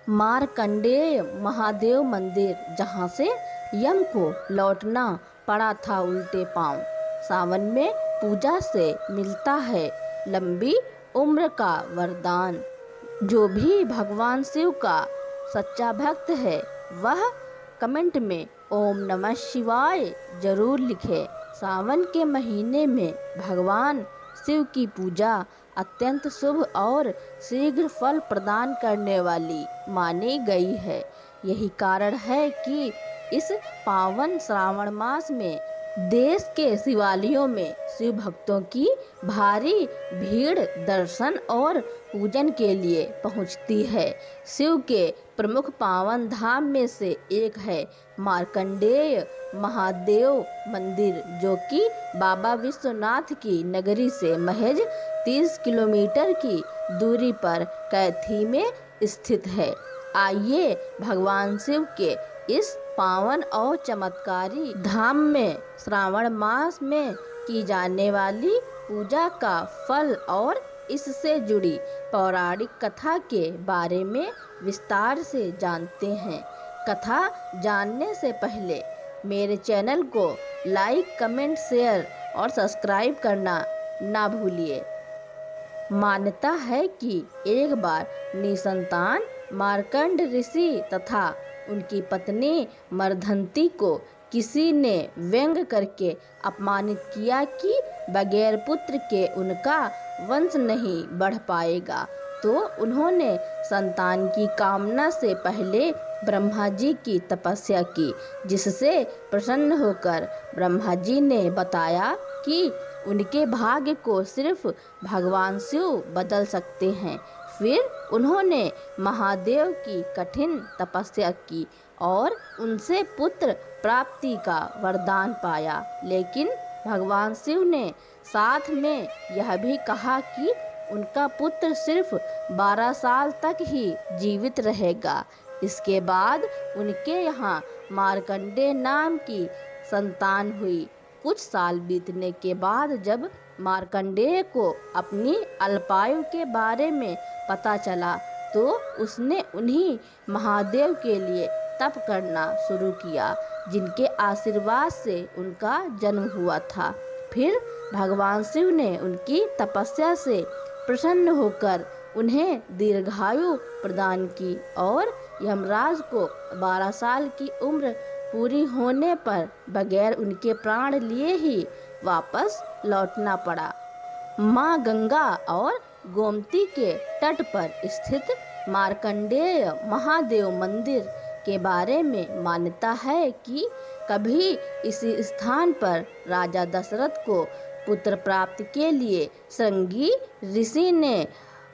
मार्कंडेय महादेव मंदिर, जहां से यम को लौटना पड़ा था उल्टे पांव। सावन में पूजा से मिलता है लंबी उम्र का वरदान। जो भी भगवान शिव का सच्चा भक्त है वह कमेंट में ओम नमः शिवाय जरूर लिखे। सावन के महीने में भगवान शिव की पूजा अत्यंत शुभ और शीघ्र फल प्रदान करने वाली मानी गई है। यही कारण है कि इस पावन श्रावण मास में देश के शिवालयों में शिव भक्तों की भारी भीड़ दर्शन और पूजन के लिए पहुंचती है। शिव के प्रमुख पावन धाम में से एक है मार्कंडेय महादेव मंदिर, जो कि बाबा विश्वनाथ की नगरी से महज 30 किलोमीटर की दूरी पर कैथी में स्थित है। आइए भगवान शिव के इस पावन और चमत्कारी धाम में श्रावण मास में की जाने वाली पूजा का फल और इससे जुड़ी पौराणिक कथा के बारे में विस्तार से जानते हैं। कथा जानने से पहले मेरे चैनल को लाइक, कमेंट, शेयर और सब्सक्राइब करना ना भूलिए। मान्यता है कि एक बार निसंतान मार्कंड ऋषि तथा उनकी पत्नी मर्धंती को किसी ने व्यंग करके अपमानित किया कि बगैर पुत्र के उनका वंश नहीं बढ़ पाएगा। तो उन्होंने संतान की कामना से पहले ब्रह्मा जी की तपस्या की, जिससे प्रसन्न होकर ब्रह्मा जी ने बताया कि उनके भाग्य को सिर्फ भगवान शिव बदल सकते हैं। फिर उन्होंने महादेव की कठिन तपस्या की और उनसे पुत्र प्राप्ति का वरदान पाया। लेकिन भगवान शिव ने साथ में यह भी कहा कि उनका पुत्र सिर्फ 12 साल तक ही जीवित रहेगा। इसके बाद उनके यहाँ मार्कंडेय नाम की संतान हुई। कुछ साल बीतने के बाद जब मार्कंडेय को अपनी अल्पायु के बारे में पता चला तो उसने उन्हीं महादेव के लिए तप करना शुरू किया, जिनके आशीर्वाद से उनका जन्म हुआ था। फिर भगवान शिव ने उनकी तपस्या से प्रसन्न होकर उन्हें दीर्घायु प्रदान की और यमराज को 12 साल की उम्र पूरी होने पर बगैर उनके प्राण लिए ही वापस लौटना पड़ा। माँ गंगा और गोमती के तट पर स्थित मार्कंडेय महादेव मंदिर के बारे में मान्यता है कि कभी इसी स्थान पर राजा दशरथ को पुत्र प्राप्ति के लिए श्रृंगी ऋषि ने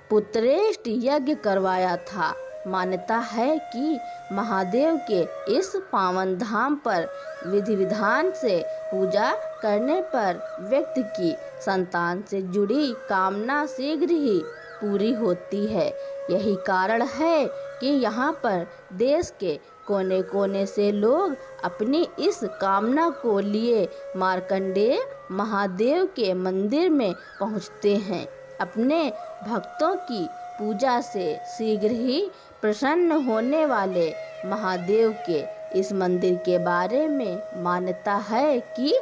पुत्रेष्ट यज्ञ करवाया था। मान्यता है कि महादेव के इस पावन धाम पर विधि विधान से पूजा करने पर व्यक्ति की संतान से जुड़ी कामना शीघ्र ही पूरी होती है। यही कारण है कि यहाँ पर देश के कोने कोने से लोग अपनी इस कामना को लिए मार्कंडेय महादेव के मंदिर में पहुँचते हैं। अपने भक्तों की पूजा से शीघ्र ही प्रसन्न होने वाले महादेव के इस मंदिर के बारे में मान्यता है कि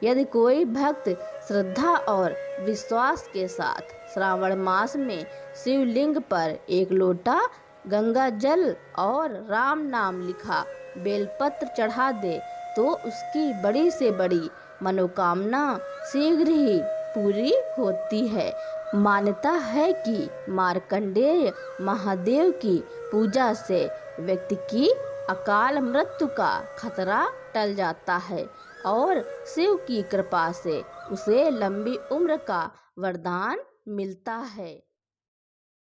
यदि कोई भक्त श्रद्धा और विश्वास के साथ श्रावण मास में शिवलिंग पर एक लोटा गंगा जल और राम नाम लिखा बेलपत्र चढ़ा दे तो उसकी बड़ी से बड़ी मनोकामना शीघ्र ही पूरी होती है। मान्यता है कि मार्कंडेय महादेव की पूजा से व्यक्ति की अकाल मृत्यु का खतरा टल जाता है और शिव की कृपा से उसे लंबी उम्र का वरदान मिलता है।